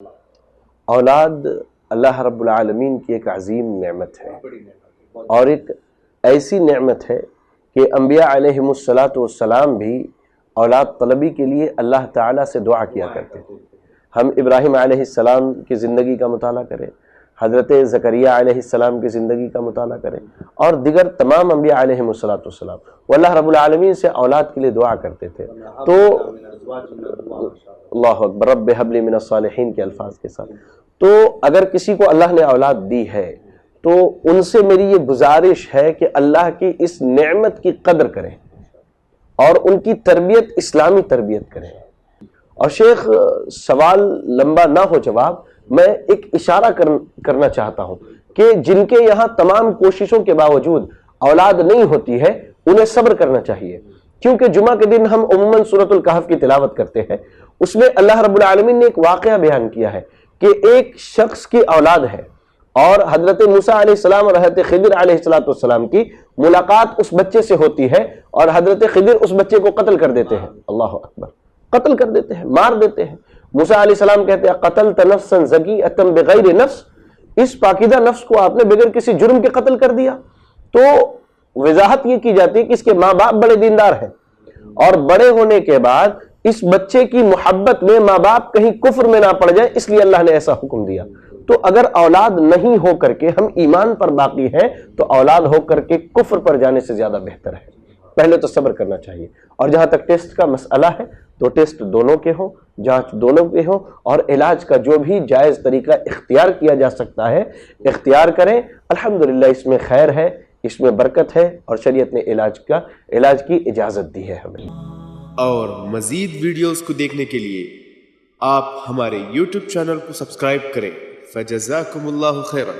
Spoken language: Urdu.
اولاد اللہ رب العالمین کی ایک عظیم نعمت ہے، اور ایک ایسی نعمت ہے کہ انبیاء علیہم السلام بھی اولاد طلبی کے لیے اللہ تعالیٰ سے دعا کیا کرتے تھے۔ ہم ابراہیم علیہ السلام کی زندگی کا مطالعہ کریں، حضرت زکریا علیہ السلام کی زندگی کا مطالعہ کریں، اور دیگر تمام انبیاء علیہم السلام وہ اللہ رب العالمین سے اولاد کے لیے دعا کرتے تھے۔ تو اللہ اکبر، رب ہب لی من الصالحین کے الفاظ کے ساتھ، تو اگر کسی کو اللہ نے اولاد دی ہے تو ان سے میری یہ گزارش ہے کہ اللہ کی اس نعمت کی قدر کریں اور ان کی تربیت اسلامی تربیت کریں۔ اور شیخ سوال لمبا نہ ہو جواب، میں ایک اشارہ کرنا چاہتا ہوں کہ جن کے یہاں تمام کوششوں کے باوجود اولاد نہیں ہوتی ہے انہیں صبر کرنا چاہیے، کیونکہ جمعہ کے دن ہم عموماً سورۃ الکہف کی تلاوت کرتے ہیں، اس میں اللہ رب العالمین نے ایک واقعہ بیان کیا ہے کہ ایک شخص کی اولاد ہے اور حضرت موسیٰ علیہ السلام اور حضرت خضر علیہ السلام کی ملاقات اس بچے سے ہوتی ہے، اور حضرت خضر اس بچے کو قتل کر دیتے ہیں۔ اللہ اکبر، قتل کر دیتے ہیں، مار دیتے ہیں۔ موسیٰ علیہ السلام کہتے ہیں قتلت نفسا زکیۃ بغیر نفس، اس پاکیزہ نفس کو آپ نے بغیر کسی جرم کے قتل کر دیا۔ تو وضاحت یہ کی جاتی ہے کہ اس کے ماں باپ بڑے دیندار ہیں، اور بڑے ہونے کے بعد اس بچے کی محبت میں ماں باپ کہیں کفر میں نہ پڑ جائے، اس لیے اللہ نے ایسا حکم دیا۔ تو اگر اولاد نہیں ہو کر کے ہم ایمان پر باقی ہیں تو اولاد ہو کر کے کفر پر جانے سے زیادہ بہتر ہے۔ پہلے تو صبر کرنا چاہیے، اور جہاں تک ٹیسٹ کا مسئلہ ہے تو ٹیسٹ دونوں کے ہوں، جانچ دونوں کے ہوں، اور علاج کا جو بھی جائز طریقہ اختیار کیا جا سکتا ہے اختیار کریں۔ الحمدللہ اس میں خیر ہے، اس میں برکت ہے، اور شریعت نے علاج کی اجازت دی ہے ہمیں۔ اور مزید ویڈیوز کو دیکھنے کے لیے آپ ہمارے YouTube چینل کو سبسکرائب کریں۔ فجزاکم اللہ خیرا۔